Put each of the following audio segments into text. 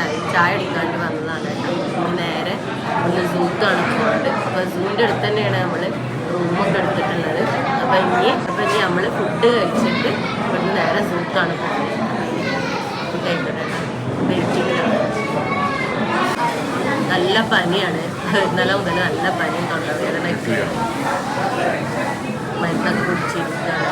സമയമായി, ചായ അടിക്കാണ്ട് വന്നതാണ് കേട്ടോ. ഇനി നേരെ ഒന്ന് സൂക്കാണ് പോകുന്നത്. അപ്പോൾ സൂവിൻ്റെ അടുത്ത് തന്നെയാണ് നമ്മൾ റൂമൊക്കെ എടുത്തിട്ടുള്ളത്. അപ്പോൾ ഇനി നമ്മൾ ഫുഡ് കഴിച്ചിട്ട് ഇവിടുന്ന് നേരെ സൂക്കാണ് പോകുന്നത്. വെയിറ്റിങ്ങിലാണ്. നല്ല പനിയാണ്, ഇന്നലെ മുതൽ നല്ല പനിയും തൊണ്ടവേദനയൊക്കെ. മരുന്നൊക്കെ കുടിച്ചിരിക്കുകയാണ്.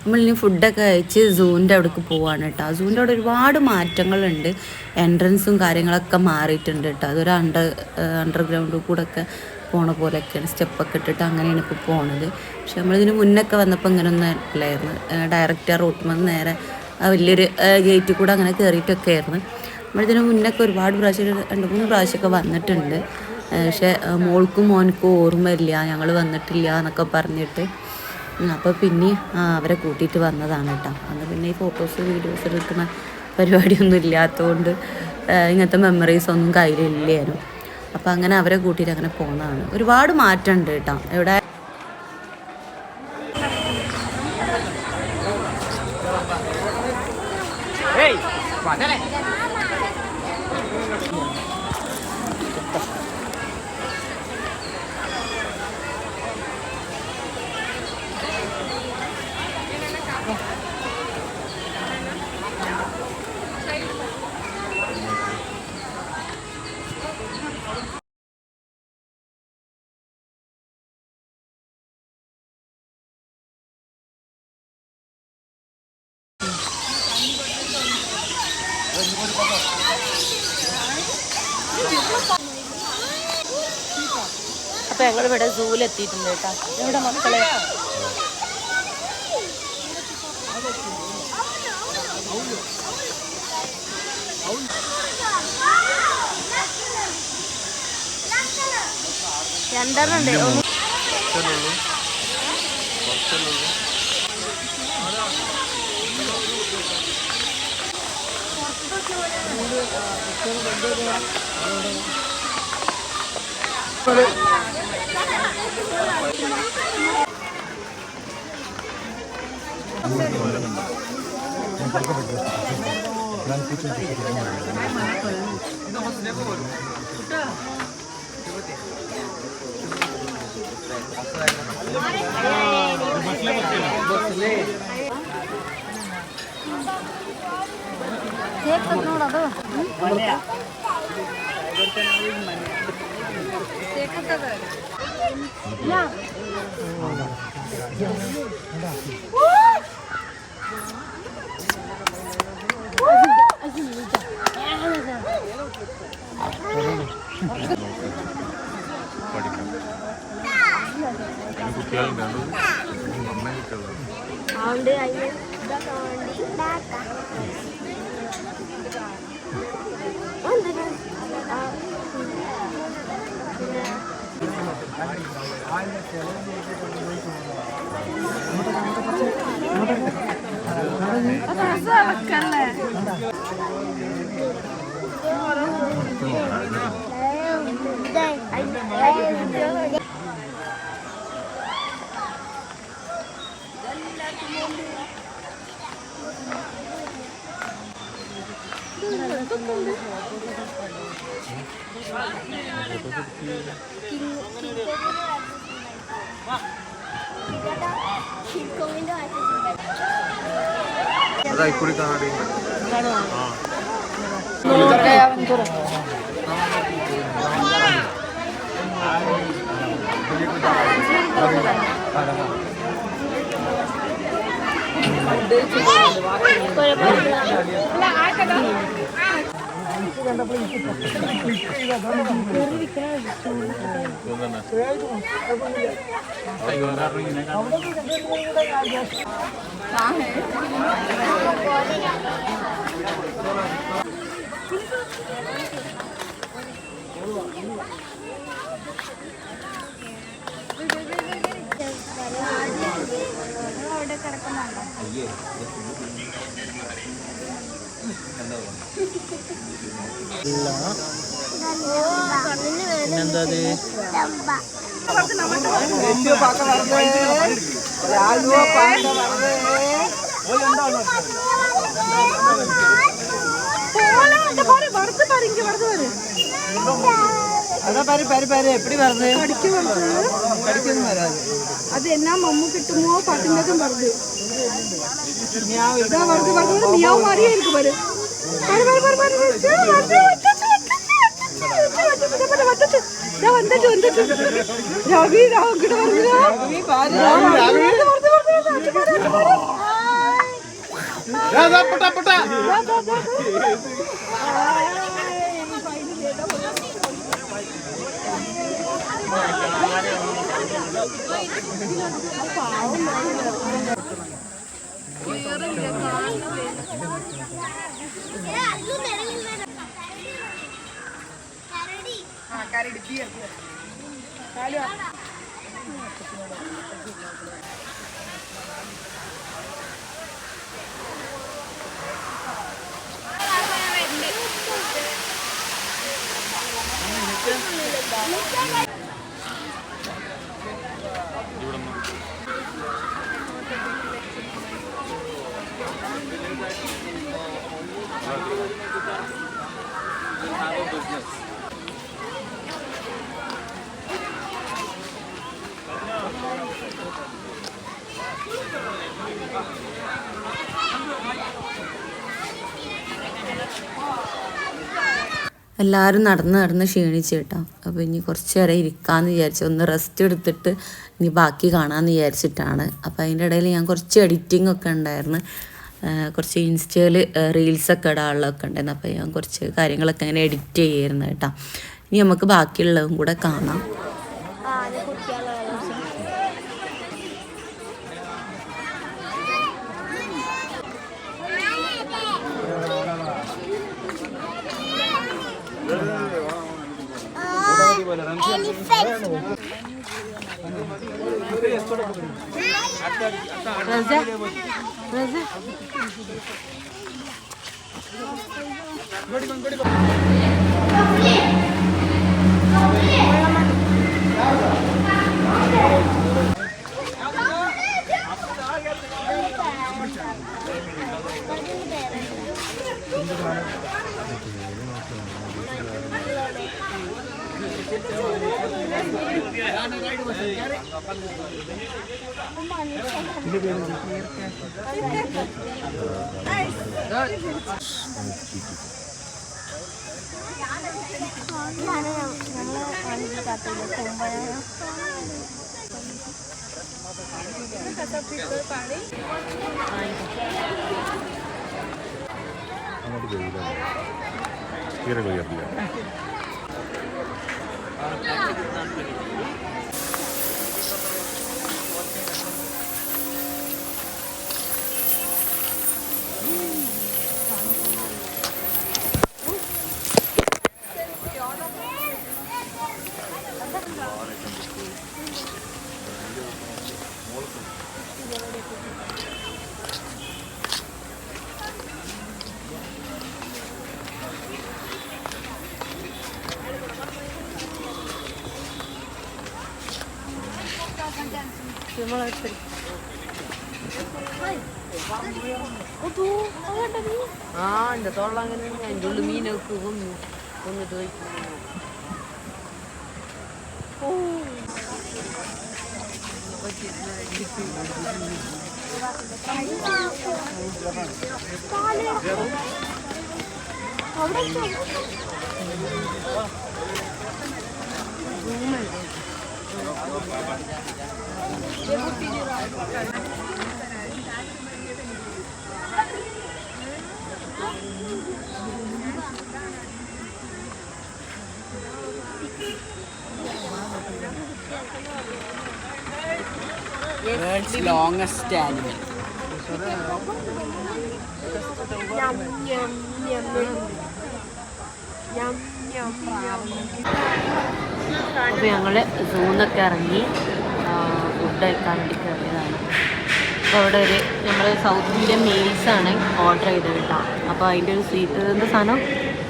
നമ്മളിനി ഫുഡൊക്കെ കഴിച്ച് സൂവിൻ്റെ അവിടേക്ക് പോവാണ് കേട്ടോ. സൂവിൻ്റെ അവിടെ ഒരുപാട് മാറ്റങ്ങളുണ്ട്. എൻട്രൻസും കാര്യങ്ങളൊക്കെ മാറിയിട്ടുണ്ട് കേട്ടോ. അതൊരു അണ്ടർഗ്രൗണ്ടിൽ കൂടെ ഒക്കെ പോണ പോലെയൊക്കെയാണ്, സ്റ്റെപ്പൊക്കെ ഇട്ടിട്ട് അങ്ങനെയാണ് ഇപ്പോൾ പോണത്. പക്ഷെ നമ്മളിതിന് മുന്നൊക്കെ വന്നപ്പോൾ ഇങ്ങനെ ഒന്നും അല്ലായിരുന്നു. ഡയറക്റ്റ് ആ റൂട്ടിൽ നിന്ന് നേരെ വലിയൊരു ഗേറ്റിൽ കൂടെ അങ്ങനെ കയറിയിട്ടൊക്കെ ആയിരുന്നു. നമ്മളിതിന് മുന്നൊക്കെ ഒരുപാട് പ്രാവശ്യം 2-3 പ്രാവശ്യമൊക്കെ വന്നിട്ടുണ്ട്. പക്ഷേ മോൾക്കും മോനക്കും ഓർമ്മയില്ല, ഞങ്ങൾ വന്നിട്ടില്ല എന്നൊക്കെ പറഞ്ഞിട്ട്. അപ്പോൾ പിന്നെ അവരെ കൂട്ടിയിട്ട് വന്നതാണ് കേട്ടോ. അന്ന് പിന്നെ ഈ ഫോട്ടോസ് വീഡിയോസ് എടുക്കുന്ന പരിപാടിയൊന്നും ഇല്ലാത്തതുകൊണ്ട് ഇങ്ങനത്തെ മെമ്മറീസ് ഒന്നും കയ്യിലില്ലായിരുന്നു. അപ്പോൾ അങ്ങനെ അവരെ കൂട്ടിയിട്ട് അങ്ങനെ പോകുന്നതാണ്. ഒരുപാട് മാറ്റമുണ്ട് കേട്ടോ. ഇവിടെ അപ്പോൾ ഞങ്ങളിവിടെ സൂവിലെത്തിയിട്ടുണ്ട് കേട്ടോ. ഇവിടെ മക്കളെ രണ്ടെണ്ണുണ്ട്. അതായിക്കൂടി കാണാടി പിന്നെന്താ அது என்ன மம்மு கிட்டுமோ பட்டுனதும் வருது வருது மியாவ் மாதிரியே இருக்கு பாரு എല്ലാവരും നടന്ന് ക്ഷീണിച്ച് കേട്ടോ. അപ്പോൾ ഇനി കുറച്ച് നേരം ഇരിക്കാമെന്ന് വിചാരിച്ചു, ഒന്ന് റെസ്റ്റ് എടുത്തിട്ട് ഇനി ബാക്കി കാണാമെന്ന് വിചാരിച്ചിട്ടാണ്. അപ്പോൾ അതിൻ്റെ ഇടയിൽ ഞാൻ കുറച്ച് എഡിറ്റിംഗ് ഒക്കെ ഉണ്ടായിരുന്നു, കുറച്ച് ഇൻസ്റ്റയിൽ റീൽസൊക്കെ ഇടാനുള്ളതൊക്കെ ഉണ്ടായിരുന്നു. അപ്പോൾ ഞാൻ കുറച്ച് കാര്യങ്ങളൊക്കെ അങ്ങനെ എഡിറ്റ് ചെയ്യായിരുന്നു കേട്ടോ. ഇനി നമുക്ക് ബാക്കിയുള്ളതും കൂടെ കാണാം. Similar. ആ എൻ്റെ തൊള്ള അങ്ങനെ അതിൻ്റെ ഉള്ളിൽ മീനൊക്കെ കൊന്നിട്ട് വയ്ക്കുന്നു. World's longest animal. അപ്പോൾ ഞങ്ങൾ സൂന്നൊക്കെ ഇറങ്ങി ഫുഡ് കഴിക്കാൻ വേണ്ടി കയറിയതാണ്. അപ്പോൾ അവിടെ ഒരു നമ്മൾ സൗത്ത് ഇന്ത്യൻ മീൽസാണ് ഓർഡർ ചെയ്തത് കേട്ടോ. അപ്പോൾ അതിൻ്റെ ഒരു സ്വീറ്റ് എന്താ സാധനം,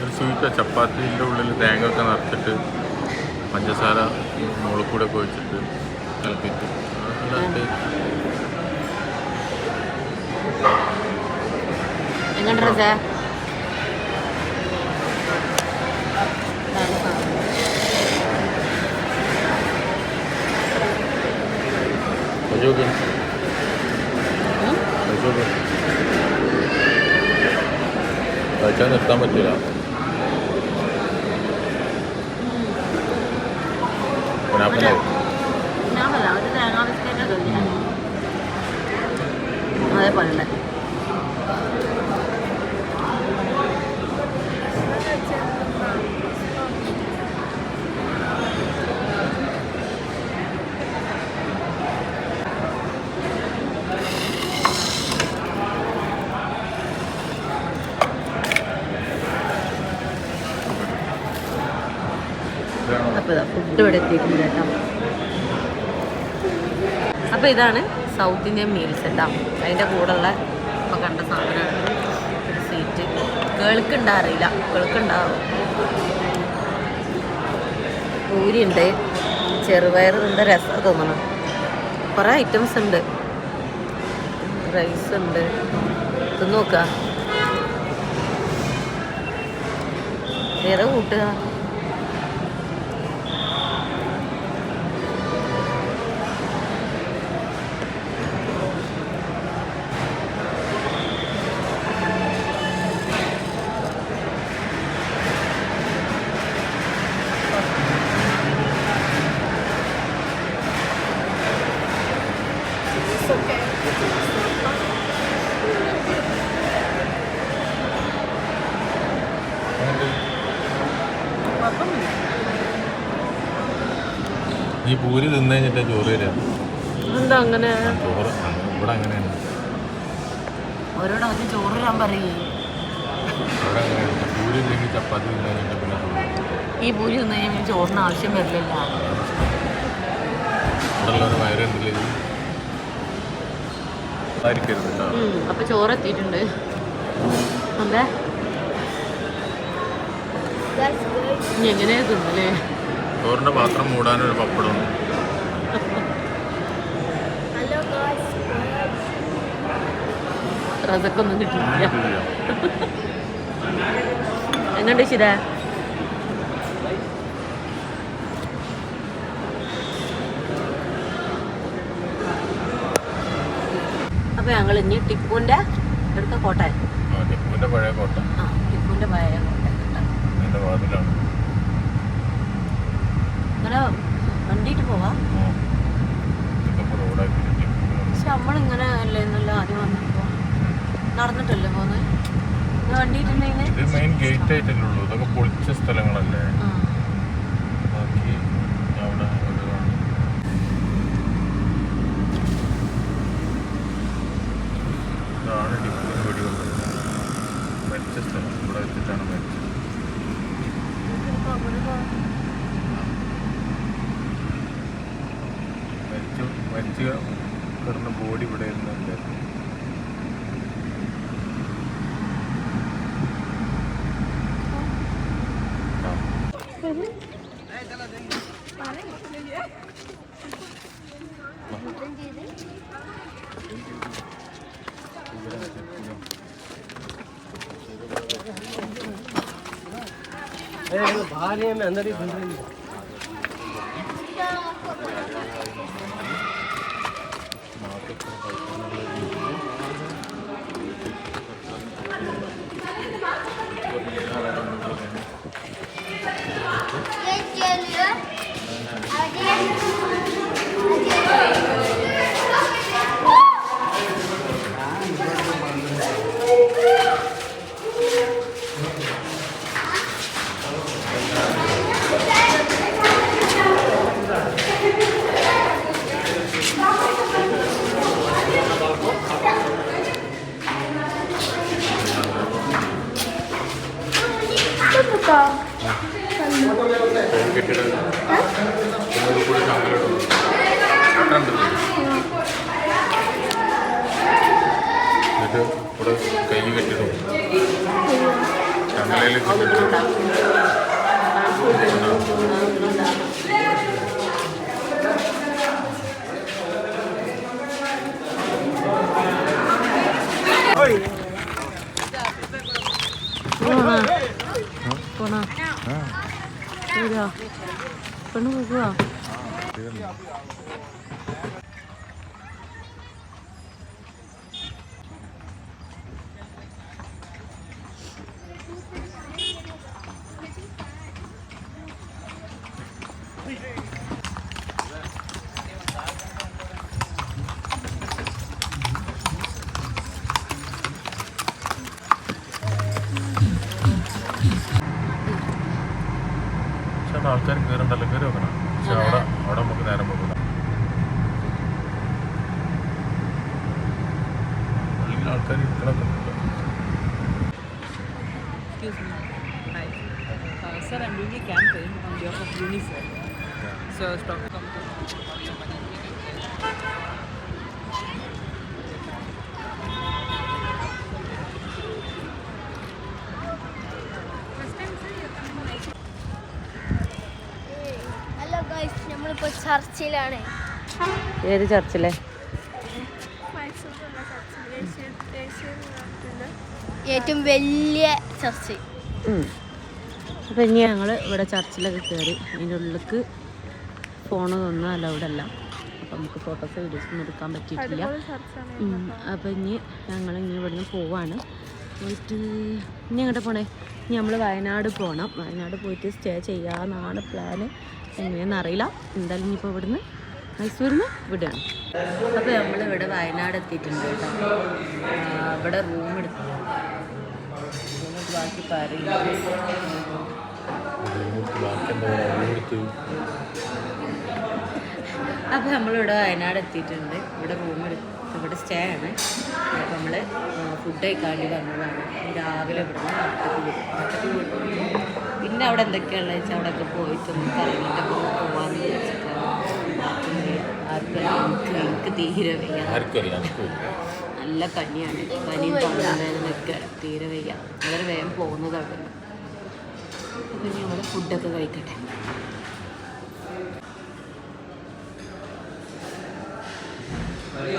ഒരു സ്വീറ്റ് ചപ്പാത്തിൻ്റെ ഉള്ളിൽ തേങ്ങ ഒക്കെ നിറച്ചിട്ട് പഞ്ചസാര മുകളിൽ കൂടെ ഒക്കെ വെച്ചിട്ട് കളിപ്പിട്ട് എങ്ങനെ സാർ കഴിച്ചാൽ നിർത്താൻ പറ്റില്ല. ഒരു തേങ്ങാ ബിസ്ക്കറ്റ് അതേപോലെ അപ്പോൾ ഫുഡ് ഇവിടെ എത്തിയിട്ടുണ്ട് കേട്ടോ. അപ്പോൾ ഇതാണ് സൗത്ത് ഇന്ത്യൻ മീൽസ് കേട്ടോ. അതിൻ്റെ കൂടെയുള്ള ഇപ്പോൾ കണ്ട സാധനമാണ് ഒരു സ്വീറ്റ്. കേൾക്കുണ്ടാറില്ല, കേൾക്കുണ്ടാവും. പൂരിയുണ്ട്, ചെറുപയർ എന്താ രസം തോന്നണം, കുറേ ഐറ്റംസ് ഉണ്ട്, റൈസ് ഉണ്ട്. ഇത് നോക്കുക, ഏതാ കൂട്ടുക. ഈ പൂരി തിന്നു കഴിഞ്ഞിട്ട് ചോറ് തരാം. എന്താ അങ്ങനെ? ചോറ് ഇവിടെ അങ്ങനെയാണ്. ഓരോട് അവന് ചോറ് തരാൻ പറയേ. ഇവിടെ അങ്ങനെയാണ്. പൂരി ഇല്ലെങ്കിൽ ചപ്പാത്തി തിന്നു കഴിഞ്ഞിട്ട് പിന്നെ ചോറ്. ഈ പൂരി തിന്നു കഴിഞ്ഞാൽ ചോറിന് ആവശ്യം വരില്ല. ഇവിടെയുള്ളൊരു വയറെന്തില്ല ആയിരിക്കരുത് കേട്ടോ. അപ്പോൾ ചോറ് എത്തിയിട്ടുണ്ട്. എന്താ ഇനി എങ്ങനെയാ തിന്നല്ലേ? ചോറിൻ്റെ പാത്രം മൂടാനൊരു പപ്പടം. റസക്കൊന്നും കിട്ടിയില്ല. എങ്ങോട്ട് ശരിയാ? അപ്പോൾ ഞങ്ങൾ ഇനി ടിപ്പുവിൻ്റെ എടുത്ത കോട്ടയം, ടിപ്പുവിൻ്റെ പഴയ കോട്ട. ആ ടിപ്പുവിൻ്റെ പഴയ കോട്ടയം എൻ്റെ വാതിലാണ്. ഇങ്ങനെ വണ്ടിയിട്ട് പോവാം. പക്ഷെ നമ്മളിങ്ങനെ അല്ലേ എന്നല്ല ആദ്യം വന്നപ്പോൾ നടന്നിട്ടല്ലേ പോകുന്നത്. വണ്ടിയിട്ടുണ്ടെങ്കിൽ ഇത് മെയിൻ ഗേറ്റ് ആയിട്ടല്ലേ ഉള്ളൂ. ഇതൊക്കെ പൊളിച്ച സ്ഥലങ്ങളല്ലേ. ബാക്കി അവിടെ ഇതാണ് ടിപ്പുവിന് വെടി കൊണ്ടത്. മരിച്ച സ്ഥലം ഇവിടെ വെച്ചിട്ടാണ് മരിച്ചത്. മരിച്ചു കിടന്ന ബോഡി ഇവിടെ ഇരുന്നുണ്ട്. भारी में अंदर ही घुल रही है കൈ കെട്ടിടും ചങ്ങലയിൽ പെണ്ണ് പോകുക ആൾക്കാർ കയറുണ്ടല്ലോ കയറി വെക്കണം പക്ഷെ അവിടെ നമുക്ക് നേരം പോകില്ല അല്ലെങ്കിൽ ആൾക്കാർ ഇരിക്കണൊക്കെ Excuse me. Hi. Sir, I'm doing a campaign on behalf of UNICEF. So I was talking to hello guys, നമ്മളിപ്പോൾ ചർച്ചിലാണ്. ഏത് ചർച്ചിലെ ഏറ്റവും വലിയ ചർച്ച്. അപ്പം ഇനി ഞങ്ങൾ ഇവിടെ ചർച്ചിലൊക്കെ കയറി അതിൻ്റെ ഉള്ളിലേക്ക് ഫോണ് തന്നാൽ അലൗഡ് അല്ല. അപ്പം നമുക്ക് ഫോട്ടോസ് വീഡിയോസൊന്നും എടുക്കാൻ പറ്റിയിട്ടില്ല. അപ്പം ഇനി ഞങ്ങൾ ഇനി ഇവിടുന്ന് പോവാണ്. പോയിട്ട് ഇനി എങ്ങോട്ട് പോണേ? ഇനി നമ്മൾ വയനാട് പോകണം. വയനാട് പോയിട്ട് സ്റ്റേ ചെയ്യാമെന്നാണ് പ്ലാന്. എങ്ങനെയാണെന്ന് അറിയില്ല. എന്തായാലും ഇനിയിപ്പോൾ ഇവിടുന്ന് മൈസൂരിൽ നിന്ന് വിടുകയാണ്. അപ്പോൾ നമ്മളിവിടെ വയനാട് എത്തിയിട്ടുണ്ട് കേട്ടോ. ഇവിടെ റൂം എടുത്തു. ബാക്കി പറയില്ല. അപ്പോൾ നമ്മളിവിടെ വയനാട് എത്തിയിട്ടുണ്ട്. ഇവിടെ റൂം എടുത്ത് ഇവിടെ സ്റ്റേ ആണ്. അപ്പോൾ നമ്മൾ ഫുഡ് കഴിക്കാണ്ടി വന്നതാണ്. രാവിലെ ഇവിടുന്ന് നാട്ടിൽ പോയിട്ട് പിന്നെ അവിടെ എന്തൊക്കെയാണെന്ന് വെച്ചാൽ അവിടെയൊക്കെ പോയിട്ട് നമുക്ക് ഇറങ്ങിയിട്ടൊക്കെ പോകാമെന്ന് വിചാരിച്ചിട്ടാണ്. എനിക്ക് തീരെ വയ്യ, നല്ല പനിയാണ്. പനിയും തൊണ്ടവേദനയൊക്കെ തീരെ വയ്യ. വളരെ വേഗം പോകുന്നതാണ്. അപ്പം ഇനി നമ്മൾ ഫുഡൊക്കെ കഴിക്കട്ടെ. अरे